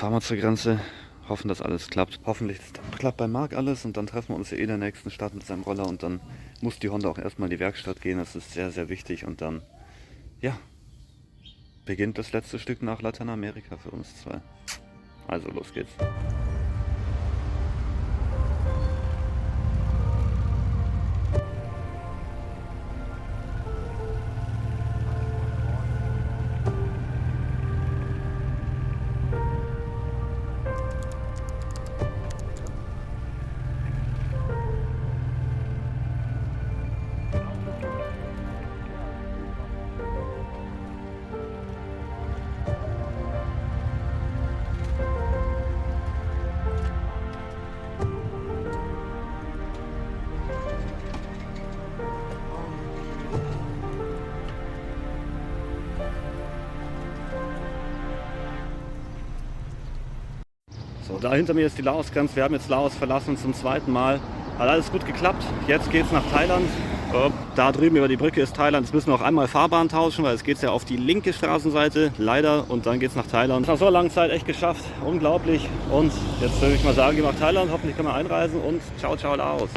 fahren wir zur Grenze, hoffen, dass alles klappt. Hoffentlich klappt bei Marc alles und dann treffen wir uns ja in der nächsten Stadt mit seinem Roller und dann muss die Honda auch erstmal in die Werkstatt gehen. Das ist sehr, sehr wichtig und dann, ja, beginnt das letzte Stück nach Lateinamerika für uns zwei. Also los geht's. So, da hinter mir ist die Laos-Grenze. Wir haben jetzt Laos verlassen zum zweiten Mal. Hat alles gut geklappt. Jetzt geht es nach Thailand. Da drüben über die Brücke ist Thailand. Jetzt müssen wir auch einmal Fahrbahn tauschen, weil es geht ja auf die linke Straßenseite, leider. Und dann geht es nach Thailand. Nach so einer langen Zeit echt geschafft. Unglaublich. Und jetzt würde ich mal sagen, gehen wir nach Thailand. Hoffentlich können wir einreisen und ciao, ciao, Laos.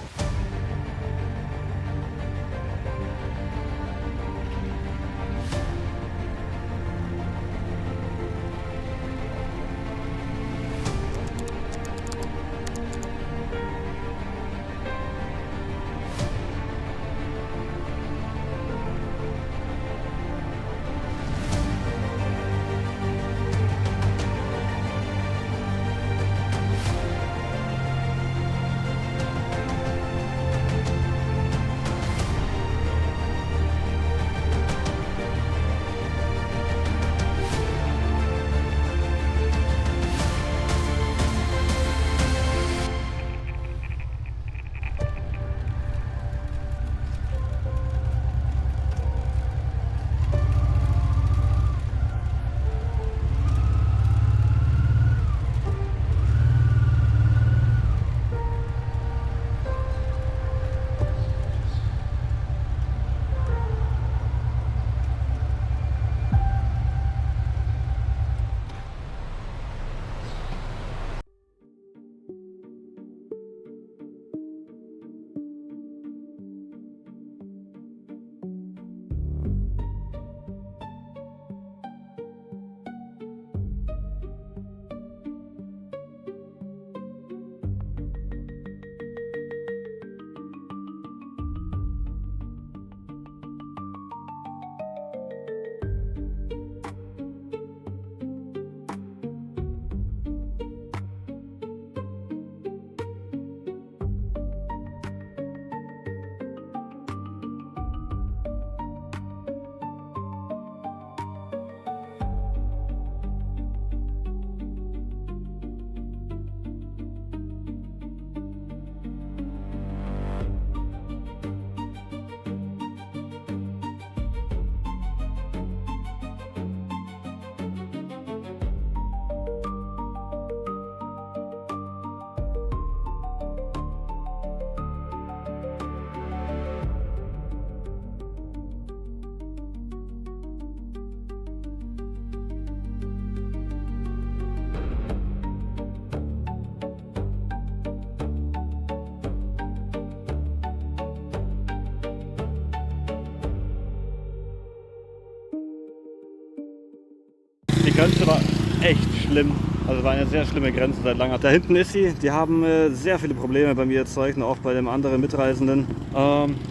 Die Grenze war echt schlimm, also war eine sehr schlimme Grenze seit langer Zeit. Da hinten ist sie, die haben sehr viele Probleme bei mir erzeugt und auch bei dem anderen Mitreisenden.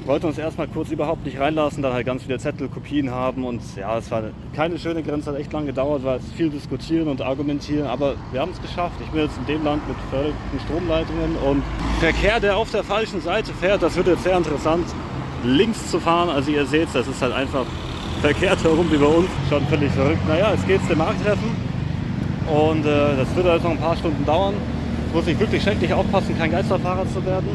Wollten uns erstmal kurz überhaupt nicht reinlassen, dann halt ganz viele Zettel, Kopien haben und ja, es war keine schöne Grenze, hat echt lange gedauert, war viel diskutieren und argumentieren, aber wir haben es geschafft. Ich bin jetzt in dem Land mit verrückten Stromleitungen und Verkehr, der auf der falschen Seite fährt, das wird jetzt sehr interessant, links zu fahren, also ihr seht, das ist halt einfach verkehrt herum wie bei uns, schon völlig verrückt. Naja, jetzt geht's dem Markttreffen und das wird also noch ein paar Stunden dauern. Muss ich wirklich schrecklich aufpassen, kein Geisterfahrer zu werden.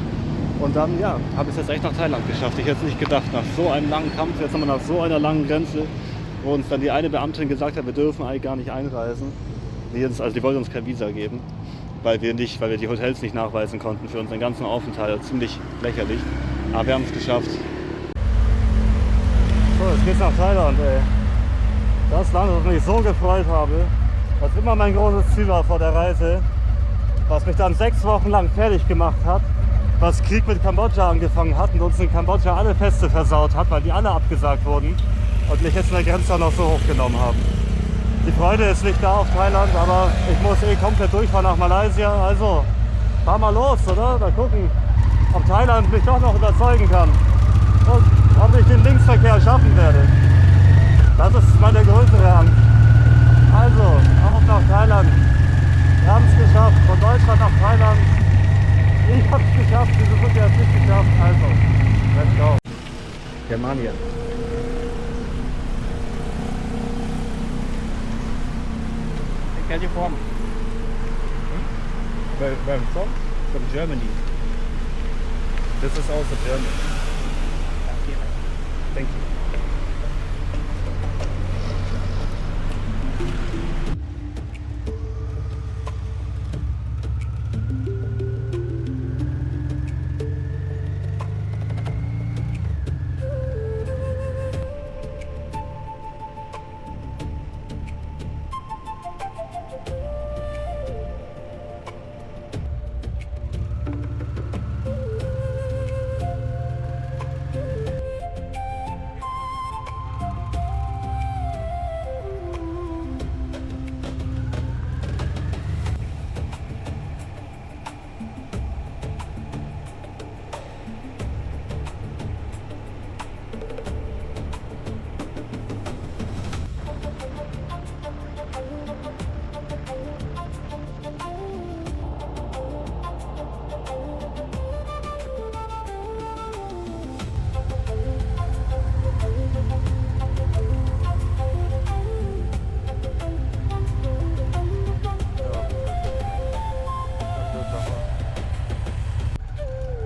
Und dann, ja, habe ich es jetzt echt nach Thailand geschafft. Ich hätte es nicht gedacht, nach so einem langen Kampf, jetzt haben wir nach so einer langen Grenze, wo uns dann die eine Beamtin gesagt hat, wir dürfen eigentlich gar nicht einreisen. Die wollte uns kein Visa geben, weil wir die Hotels nicht nachweisen konnten für unseren ganzen Aufenthalt. Ziemlich lächerlich. Aber wir haben es geschafft. So, jetzt geht's nach Thailand, ey. Das Land, das ich mich so gefreut habe. Was immer mein großes Ziel war vor der Reise, was mich dann 6 Wochen lang fertig gemacht hat, was Krieg mit Kambodscha angefangen hat und uns in Kambodscha alle Feste versaut hat, weil die alle abgesagt wurden und mich jetzt in der Grenze auch noch so hochgenommen haben. Die Freude ist nicht da auf Thailand, aber ich muss komplett durchfahren nach Malaysia, also fahr mal los, oder? Mal gucken, ob Thailand mich doch noch überzeugen kann und ob ich den Linksverkehr schaffen werde. Das ist meine größere Angst. Also, auf nach Thailand. Wir haben es geschafft, von Deutschland nach Thailand. Ich habe es geschafft, diese Brücke hat es nicht geschafft. Also, let's go. Germania. Where are you from? Where I'm from? From Germany. This is also German. Thank you.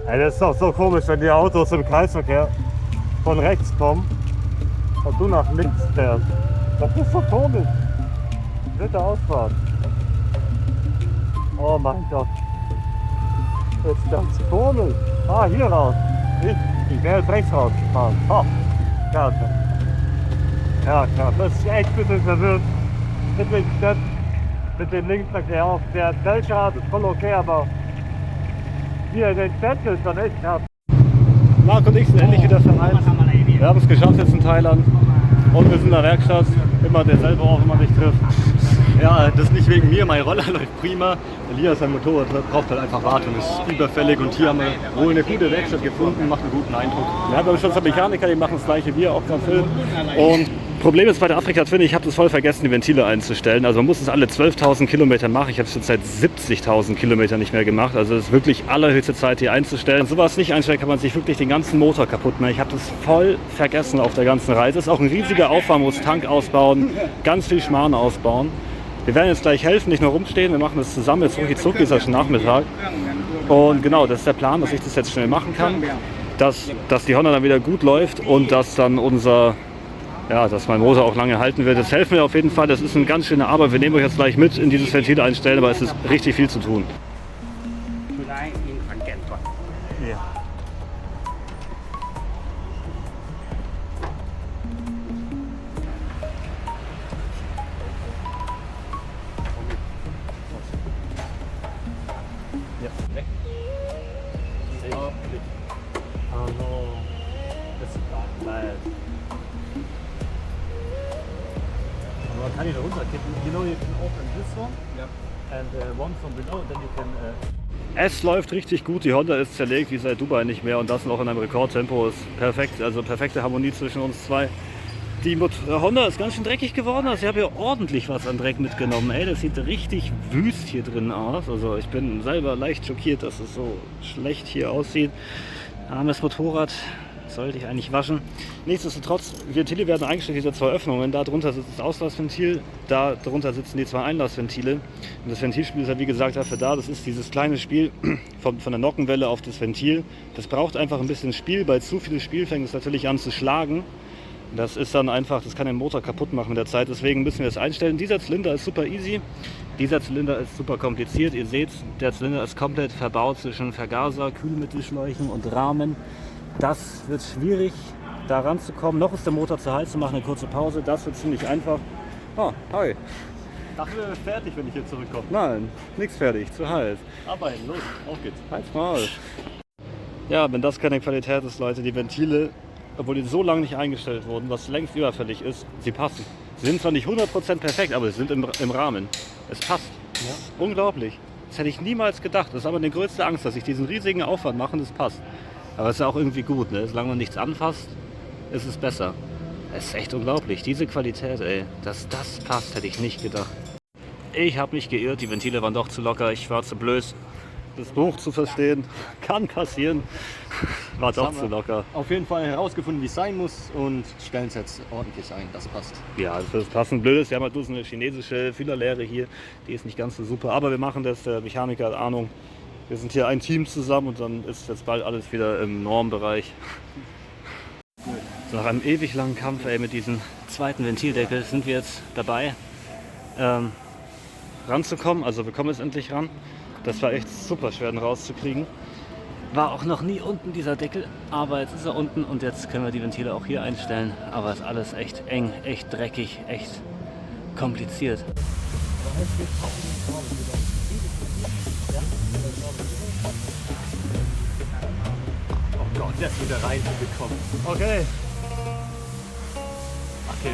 Ey, das ist doch so komisch, wenn die Autos im Kreisverkehr von rechts kommen und du nach links fährst. Das ist so komisch. Dritte Ausfahrt. Oh mein Gott. Das ist ganz komisch. Ah, hier raus. Ich wäre jetzt rechts rausgefahren. Oh, klasse. Ja, klar. Das ist echt ein bisschen verwirrt mit den Städten, mit dem Linksverkehr auch. Der Delta ist voll okay, aber hier in den Städten ist dann echt krass. Marc und ich sind endlich wieder vereint. Wir haben es geschafft jetzt in Thailand. Und wir sind in der Werkstatt. Immer derselbe Ort, wenn man sich trifft. Ja, das ist nicht wegen mir, mein Roller läuft prima. Elias, sein Motorrad, braucht halt einfach Wartung, ist überfällig und hier haben wir wohl eine gute Werkstatt gefunden, macht einen guten Eindruck. Wir haben schon zwei Mechaniker, die machen das gleiche wie auch gerade Film. Und Problem ist bei der Afrika-Twin, ich habe das voll vergessen, die Ventile einzustellen. Also man muss es alle 12.000 Kilometer machen. Ich habe es jetzt seit 70.000 Kilometern nicht mehr gemacht. Also es ist wirklich allerhöchste Zeit, die einzustellen. Wenn sowas nicht einstellen, kann man sich wirklich den ganzen Motor kaputt machen. Ich habe das voll vergessen auf der ganzen Reise. Es ist auch ein riesiger Aufwand, muss Tank ausbauen, ganz viel Schmarrn ausbauen. Wir werden jetzt gleich helfen, nicht nur rumstehen, wir machen das zusammen. Jetzt rucki ist ja schon Nachmittag. Und genau, das ist der Plan, dass ich das jetzt schnell machen kann. Dass die Honda dann wieder gut läuft und dass dann dass mein Motor auch lange halten wird. Das helfen wir auf jeden Fall. Das ist eine ganz schöne Arbeit. Wir nehmen euch jetzt gleich mit in dieses Ventil einstellen, aber es ist richtig viel zu tun. Ja. Oh no, that's bad. Man kann ihn runterkippen. You know, you can open this one and one from below, and then you can. Es läuft richtig gut. Die Honda ist zerlegt wie seit Dubai nicht mehr und das noch in einem Rekordtempo. Ist perfekt, also perfekte Harmonie zwischen uns zwei. Die Honda ist ganz schön dreckig geworden. Also ich habe hier ordentlich was an Dreck mitgenommen. Ey, das sieht richtig wüst hier drin aus. Also ich bin selber leicht schockiert, dass es so schlecht hier aussieht. Armes Motorrad. Sollte ich eigentlich waschen. Nichtsdestotrotz, die Ventile werden eingestellt, diese zwei Öffnungen. Da drunter sitzt das Auslassventil, da drunter sitzen die zwei Einlassventile. Und das Ventilspiel ist ja wie gesagt dafür da. Das ist dieses kleine Spiel von der Nockenwelle auf das Ventil. Das braucht einfach ein bisschen Spiel. Bei zu viel Spiel fängt es natürlich an zu schlagen. Das ist dann einfach, das kann den Motor kaputt machen mit der Zeit. Deswegen müssen wir es einstellen. Dieser Zylinder ist super easy. Dieser Zylinder ist super kompliziert. Ihr seht, der Zylinder ist komplett verbaut zwischen Vergaser, Kühlmittelschläuchen und Rahmen. Das wird schwierig, da ranzukommen. Noch ist der Motor zu heiß, wir machen eine kurze Pause. Das wird ziemlich einfach. Oh, hi. Dachte, wir wären fertig, wenn ich hier zurückkomme. Nein, nichts fertig, zu heiß. Arbeiten, los, auf geht's. Halt's mal. Ja, wenn das keine Qualität ist, Leute, die Ventile, obwohl die so lange nicht eingestellt wurden, was längst überfällig ist, sie passen. Sie sind zwar nicht 100% perfekt, aber sie sind im Rahmen. Es passt. Ja. Unglaublich. Das hätte ich niemals gedacht. Das ist aber die größte Angst, dass ich diesen riesigen Aufwand mache und es passt. Aber es ist ja auch irgendwie gut, ne? Solange man nichts anfasst, ist es besser. Es ist echt unglaublich. Diese Qualität, ey, dass das passt, hätte ich nicht gedacht. Ich habe mich geirrt, die Ventile waren doch zu locker, ich war zu blöd, das Buch zu verstehen. Kann passieren. War doch zu locker. Auf jeden Fall herausgefunden, wie es sein muss und stellen es jetzt ordentlich ein. Das passt. Ja, das passend blöd ist. Wir haben halt bloß eine chinesische Füllerlehre hier. Die ist nicht ganz so super. Aber wir machen das. Der Mechaniker hat Ahnung. Wir sind hier ein Team zusammen und dann ist jetzt bald alles wieder im Normbereich. So, nach einem ewig langen Kampf mit diesem zweiten Ventildeckel sind wir jetzt dabei, ranzukommen. Also wir kommen jetzt endlich ran. Das war echt super schwer, den rauszukriegen. War auch noch nie unten dieser Deckel, aber jetzt ist er unten und jetzt können wir die Ventile auch hier einstellen. Aber es ist alles echt eng, echt dreckig, echt kompliziert. Oh Gott, jetzt wieder reingekommen. Okay,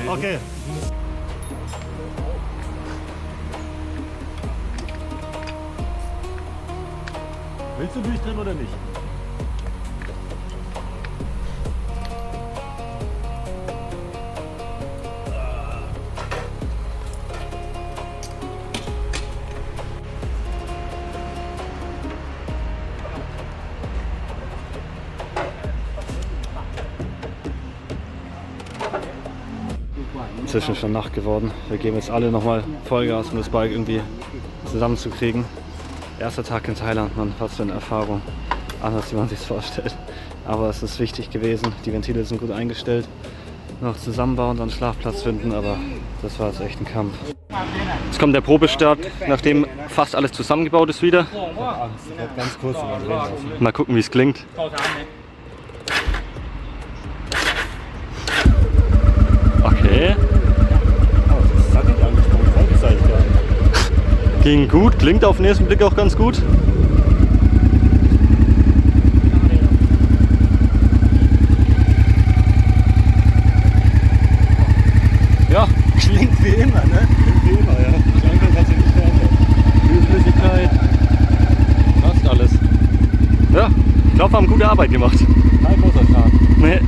okay. Willst du durchdrehen oder nicht? Inzwischen schon Nacht geworden. Wir geben jetzt alle nochmal Vollgas, um das Bike irgendwie zusammenzukriegen. Erster Tag in Thailand, Mann, was für eine Erfahrung. Anders, wie man sich vorstellt. Aber es ist wichtig gewesen. Die Ventile sind gut eingestellt. Noch zusammenbauen, dann Schlafplatz finden, aber das war jetzt echt ein Kampf. Jetzt kommt der Probestart, nachdem fast alles zusammengebaut ist wieder. Ganz kurz überdrehen lassen. Mal gucken, wie es klingt. Okay. Das hat nicht angesprochen, Vollzeit gerade. Ging gut, klingt auf den ersten Blick auch ganz gut. Ja, Klingt wie immer, ne? klingt wie immer, ja. Klang hat sich nicht verändert. Viel Flüssigkeit, passt alles. Ja, ich glaube, wir haben gute Arbeit gemacht. Kein großer Schaden. Nee.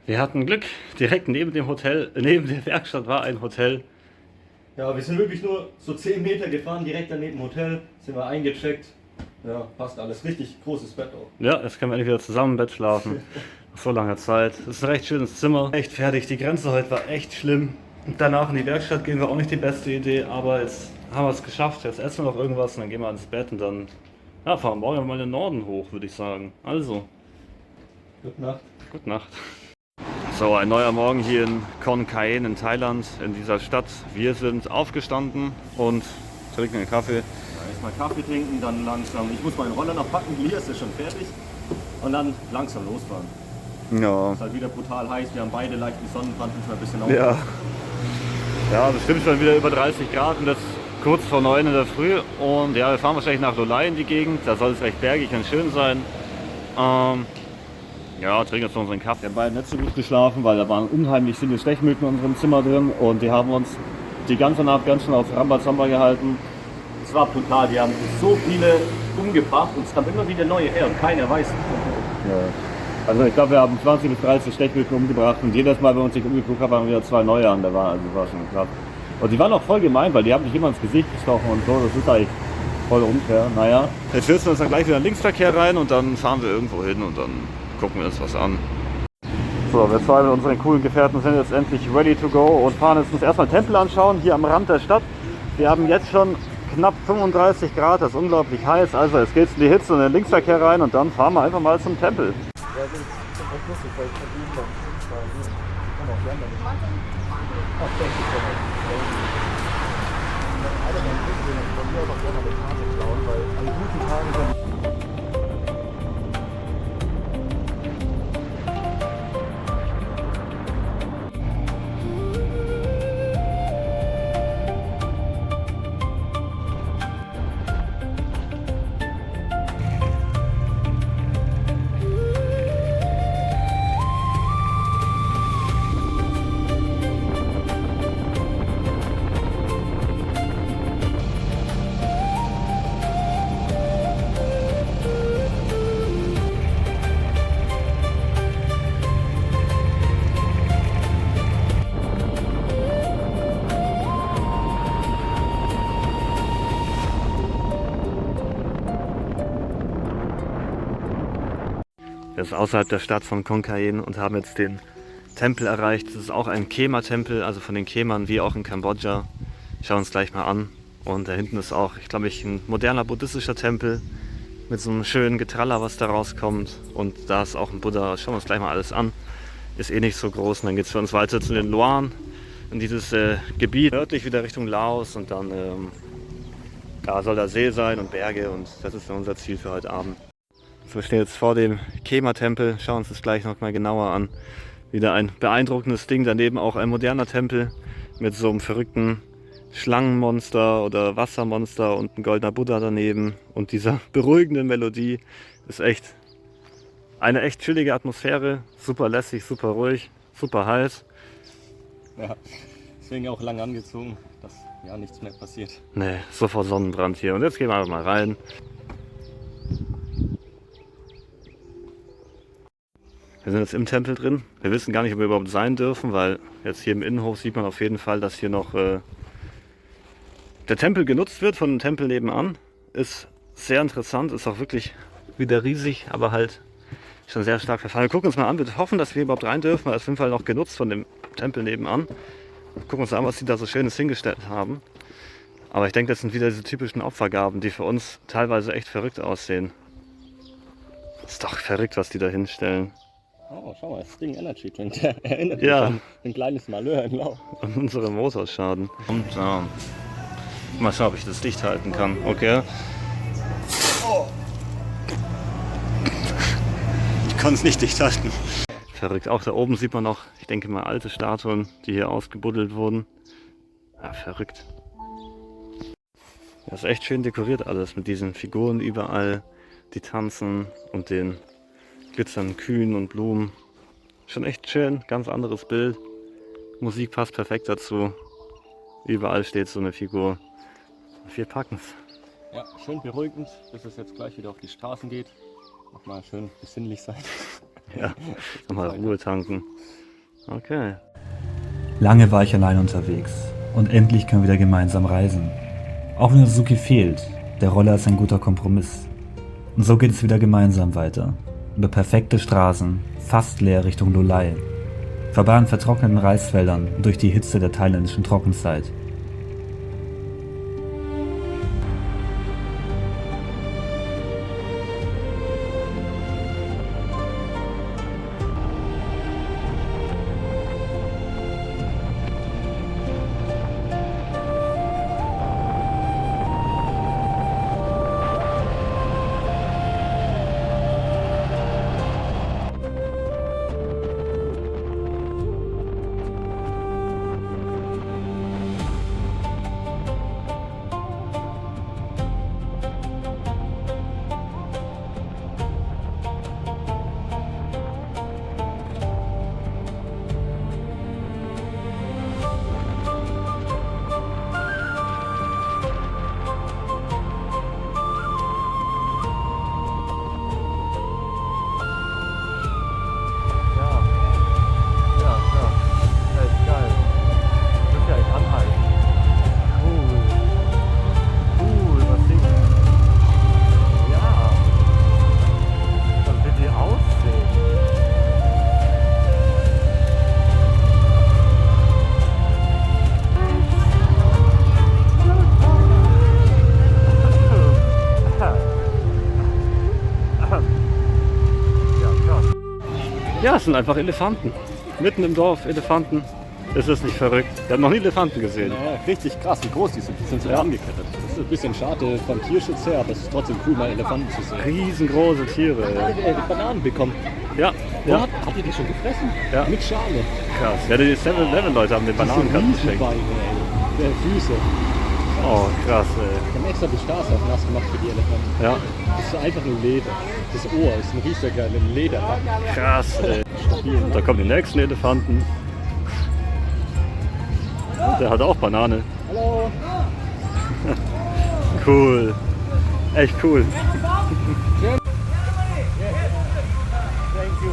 Wir hatten Glück, direkt neben dem Hotel, neben der Werkstatt war ein Hotel. Ja, wir sind wirklich nur so 10 Meter gefahren, direkt daneben dem Hotel, sind wir eingecheckt. Ja, passt alles. Richtig großes Bett auch. Ja, jetzt können wir endlich wieder zusammen im Bett schlafen. Nach so langer Zeit. Das ist ein recht schönes Zimmer. Echt fertig. Die Grenze heute war echt schlimm. Und danach in die Werkstatt gehen wir auch nicht die beste Idee, aber jetzt haben wir es geschafft. Jetzt essen wir noch irgendwas und dann gehen wir ins Bett und dann fahren wir morgen mal in den Norden hoch, würde ich sagen. Also, Gute Nacht. gute Nacht. So, ein neuer Morgen hier in Khon Kaen in Thailand, in dieser Stadt. Wir sind aufgestanden und trinken einen Kaffee. Erstmal Kaffee trinken, dann langsam. Ich muss meinen Roller noch packen, Elias ist schon fertig. Und dann langsam losfahren. Ja. Es ist halt wieder brutal heiß, wir haben beide leichten Sonnenbrand, müssen wir ein bisschen auf. Ja. Ja, bestimmt schon wieder über 30 Grad und das kurz vor 9 in der Früh. Und ja, wir fahren wahrscheinlich nach Lolai in die Gegend. Da soll es recht bergig und schön sein. Ja, trinken jetzt noch unseren Kaffee. Wir haben beide nicht so gut geschlafen, weil da waren unheimlich viele Stechmücken in unserem Zimmer drin. Und die haben uns die ganze Nacht ganz schön auf Rambazamba gehalten. Es war brutal, die haben so viele umgebracht und es kam immer wieder neue her und keiner weiß. Ja. Also ich glaube, wir haben 20 bis 30 Stechmücken umgebracht und jedes Mal, wenn wir uns nicht umgeguckt haben, haben wir wieder 2 neue an. War schon krass. Und die waren auch voll gemein, weil die haben nicht immer ins Gesicht gestochen und so. Das ist eigentlich voll unfair. Naja. Jetzt stürzen wir uns dann gleich wieder in den Linksverkehr rein und dann fahren wir irgendwo hin und dann gucken wir uns was an. So, wir zwei mit unseren coolen Gefährten sind jetzt endlich ready to go und fahren jetzt uns erstmal Tempel anschauen, hier am Rand der Stadt. Wir haben jetzt schon knapp 35 Grad, das ist unglaublich heiß. Also jetzt geht's in die Hitze und in den Linksverkehr rein und dann fahren wir einfach mal zum Tempel. Das ist außerhalb der Stadt von Khon Kaen und haben jetzt den Tempel erreicht. Das ist auch ein Khmer-Tempel, also von den Khmern wie auch in Kambodscha. Schauen wir uns gleich mal an. Und da hinten ist auch, ich glaube, ein moderner buddhistischer Tempel mit so einem schönen Getraller, was da rauskommt. Und da ist auch ein Buddha. Schauen wir uns gleich mal alles an. Ist eh nicht so groß. Und dann geht es für uns weiter zu den Luan, in dieses Gebiet nördlich wieder Richtung Laos. Und dann da soll der See sein und Berge. Und das ist dann unser Ziel für heute Abend. So, wir stehen jetzt vor dem Khmer-Tempel. Schauen uns das gleich noch mal genauer an. Wieder ein beeindruckendes Ding. Daneben auch ein moderner Tempel mit so einem verrückten Schlangenmonster oder Wassermonster und ein goldener Buddha daneben. Und dieser beruhigenden Melodie ist echt eine echt chillige Atmosphäre. Super lässig, super ruhig, super heiß. Ja, deswegen auch lang angezogen, dass ja nichts mehr passiert. Nee, sofort Sonnenbrand hier. Und jetzt gehen wir einfach mal rein. Wir sind jetzt im Tempel drin. Wir wissen gar nicht, ob wir überhaupt sein dürfen, weil jetzt hier im Innenhof sieht man auf jeden Fall, dass hier noch der Tempel genutzt wird von dem Tempel nebenan. Ist sehr interessant, ist auch wirklich wieder riesig, aber halt schon sehr stark verfallen. Wir gucken uns mal an, wir hoffen, dass wir überhaupt rein dürfen, weil es auf jeden Fall noch genutzt von dem Tempel nebenan. Gucken uns an, was die da so Schönes hingestellt haben. Aber ich denke, das sind wieder diese typischen Opfergaben, die für uns teilweise echt verrückt aussehen. Ist doch verrückt, was die da hinstellen. Oh, schau mal, das Ding Energy Drink, der erinnert mich Ja. an ein kleines Malheur in Laos. An unsere Motorschaden. Und mal schauen, ob ich das dicht halten kann. Okay. Ich kann es nicht dicht halten. Verrückt. Auch da oben sieht man noch, ich denke mal, alte Statuen, die hier ausgebuddelt wurden. Ja, verrückt. Das ist echt schön dekoriert alles mit diesen Figuren überall, die tanzen und den glitzernden Kühen und Blumen. Schon echt schön, ganz anderes Bild. Musik passt perfekt dazu. Überall steht so eine Figur. Wir packen's. Ja, schön beruhigend, bis es jetzt gleich wieder auf die Straßen geht. Nochmal schön besinnlich sein. Ja, nochmal Ruhe tanken. Okay. Lange war ich allein unterwegs und endlich können wir wieder gemeinsam reisen. Auch wenn Suzuki fehlt, der Roller ist ein guter Kompromiss. Und so geht es wieder gemeinsam weiter. Über perfekte Straßen, fast leer Richtung Lolai. Vorbei an vertrockneten Reisfeldern und durch die Hitze der thailändischen Trockenzeit. Ja, es sind einfach Elefanten. Mitten im Dorf Elefanten. Ist das nicht verrückt? Wir haben noch nie Elefanten gesehen. Ja, richtig krass, wie groß die sind. Die sind so angekettet. Das ist ein bisschen schade vom Tierschutz her, aber es ist trotzdem cool, mal Elefanten zu sehen. Riesengroße Tiere. Die Bananen bekommen. Ja, ja. Habt ihr die schon gefressen? Ja. Mit Schale. Krass. Ja, die 7-Eleven-Leute haben den Bananenkasten geschenkt. Beine, ey. Füße. Oh, krass, ey. Wir haben extra die Straße auf nass gemacht für die Elefanten. Ja, Das ist einfach nur Leder. Das Ohr ist ein riesiger Leder. krass, ey. Und da kommen die nächsten Elefanten. Der hat auch Banane. Hallo. Cool. Echt cool. Thank you.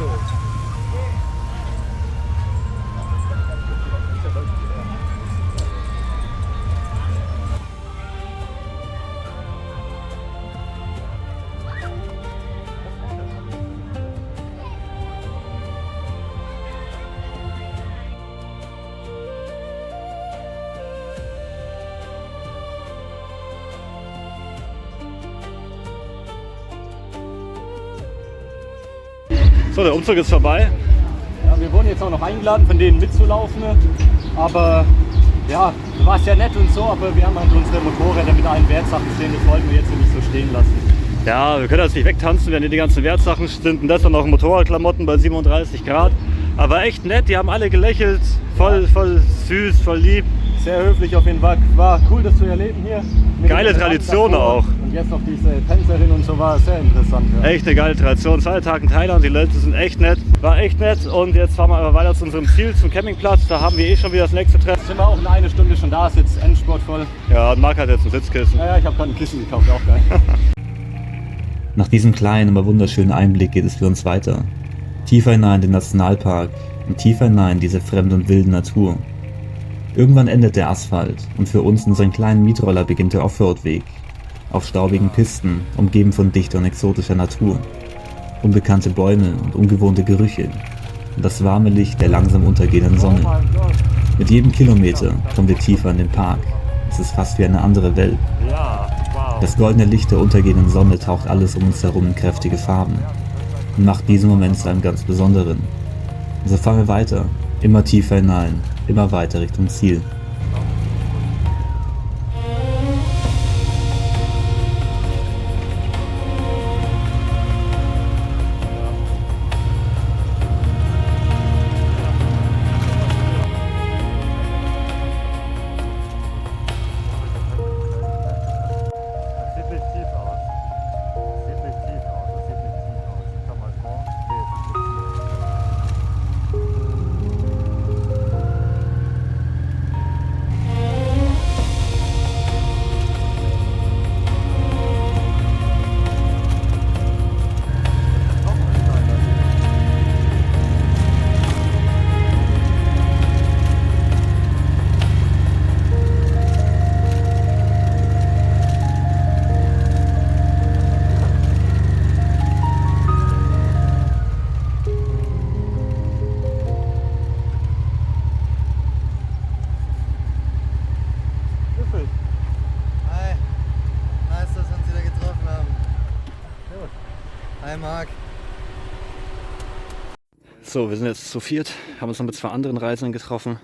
So, der Umzug ist vorbei. Ja, wir wurden jetzt auch noch eingeladen, von denen mitzulaufen. Aber ja, du warst ja nett und so, aber wir haben halt unsere Motorräder mit allen Wertsachen stehen. Das wollten wir jetzt hier nicht so stehen lassen. Ja, wir können das nicht wegtanzen, wenn hier die ganzen Wertsachen sind. Und das dann noch Motorradklamotten bei 37 Grad. Aber echt nett, die haben alle gelächelt. Voll süß, voll lieb. Sehr höflich auf jeden Fall. War cool, das zu erleben hier. Geile Tradition auch. Und jetzt noch diese Tänzerin und so, war sehr interessant. Ja. Echt eine geile Tradition. 2 Tage in Thailand, die Leute sind echt nett. War echt nett. Und jetzt fahren wir aber weiter zu unserem Ziel, zum Campingplatz. Da haben wir eh schon wieder das nächste Treffen. Jetzt sind wir auch in eine Stunde schon da, ist jetzt Endspurt voll. Ja, und Marc hat jetzt ein Sitzkissen. Ja, ich habe gerade ein Kissen gekauft, auch geil. Nach diesem kleinen, aber wunderschönen Einblick geht es für uns weiter. Tiefer hinein in den Nationalpark und tiefer hinein in diese fremde und wilde Natur. Irgendwann endet der Asphalt und für uns unseren kleinen Mietroller beginnt der Offroad-Weg. Auf staubigen Pisten, umgeben von dichter und exotischer Natur. Unbekannte Bäume und ungewohnte Gerüche. Und das warme Licht der langsam untergehenden Sonne. Mit jedem Kilometer kommen wir tiefer in den Park. Es ist fast wie eine andere Welt. Ja, wow. Das goldene Licht der untergehenden Sonne taucht alles um uns herum in kräftige Farben und macht diesen Moment zu einem ganz besonderen. Und so fahren wir weiter, immer tiefer hinein, immer weiter Richtung Ziel. Hi, nice, dass wir uns wieder getroffen haben. Hi Marc. So, wir sind jetzt zu viert, haben uns noch mit 2 anderen Reisenden getroffen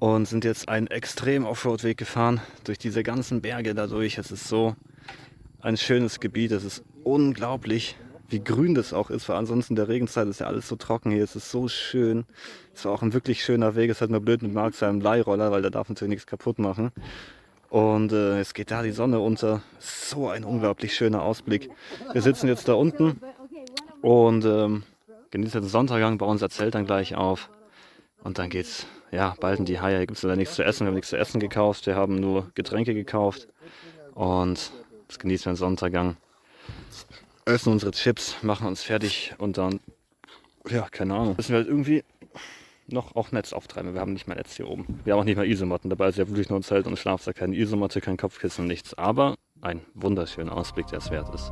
und sind jetzt einen extremen Offroad-Weg gefahren durch diese ganzen Berge dadurch. Es ist so ein schönes Gebiet, es ist unglaublich, wie grün das auch ist, weil ansonsten in der Regenzeit ist ja alles so trocken hier. Es ist so schön, es war auch ein wirklich schöner Weg. Es ist halt nur blöd mit Marc seinem Leihroller, weil der darf natürlich nichts kaputt machen. Und jetzt geht da die Sonne unter, so ein unglaublich schöner Ausblick. Wir sitzen jetzt da unten und genießen den Sonnenuntergang, bauen unser Zelt dann gleich auf und dann geht's ja bald in die Haie. Hier gibt es leider nichts zu essen, wir haben nichts zu essen gekauft, wir haben nur Getränke gekauft und das genießen wir den Sonnenuntergang. Essen unsere Chips, machen uns fertig und dann, ja, keine Ahnung, müssen wir halt irgendwie noch auch Netz auftreiben. Wir haben nicht mal Netz hier oben. Wir haben auch nicht mal Isomatten dabei, ist ja wirklich nur ein Zelt und ein Schlafsack, keine Isomatte, kein Kopfkissen, nichts. Aber ein wunderschöner Ausblick, der es wert ist.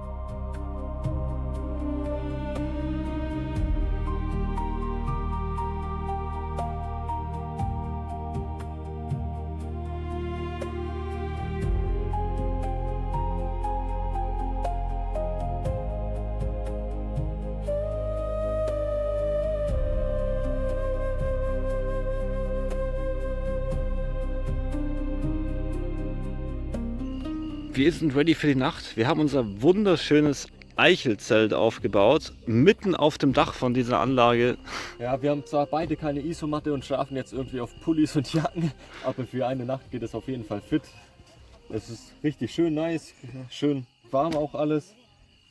Wir sind ready für die Nacht. Wir haben unser wunderschönes Eichelzelt aufgebaut, mitten auf dem Dach von dieser Anlage. Ja, wir haben zwar beide keine Isomatte und schlafen jetzt irgendwie auf Pullis und Jacken, aber für eine Nacht geht es auf jeden Fall fit. Es ist richtig schön nice, schön warm auch alles,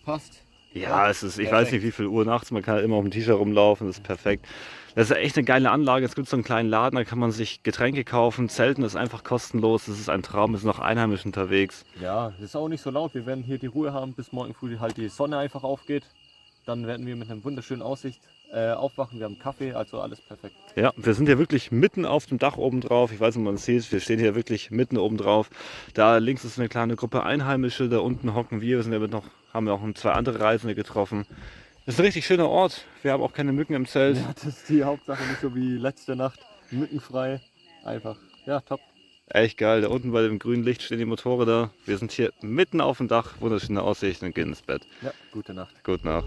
passt. Ja, es ist, ich weiß nicht wie viel Uhr nachts, man kann immer auf dem T-Shirt rumlaufen, das ist perfekt. Das ist echt eine geile Anlage, es gibt so einen kleinen Laden, da kann man sich Getränke kaufen, Zelten ist einfach kostenlos, das ist ein Traum, es sind noch Einheimische unterwegs. Ja, es ist auch nicht so laut, wir werden hier die Ruhe haben, bis morgen früh halt die Sonne einfach aufgeht. Dann werden wir mit einer wunderschönen Aussicht aufwachen, wir haben Kaffee, also alles perfekt. Ja, wir sind hier wirklich mitten auf dem Dach oben drauf. Ich weiß nicht, ob man es sieht, wir stehen hier wirklich mitten oben drauf. Da links ist eine kleine Gruppe Einheimische, da unten hocken wir sind ja haben wir auch 2 andere Reisende getroffen. Das ist ein richtig schöner Ort, wir haben auch keine Mücken im Zelt. Ja, das ist die Hauptsache, nicht so wie letzte Nacht, mückenfrei, einfach, ja, top. Echt geil, da unten bei dem grünen Licht stehen die Motorräder. Wir sind hier mitten auf dem Dach, wunderschöne Aussicht und gehen ins Bett. Ja, gute Nacht. Gute Nacht.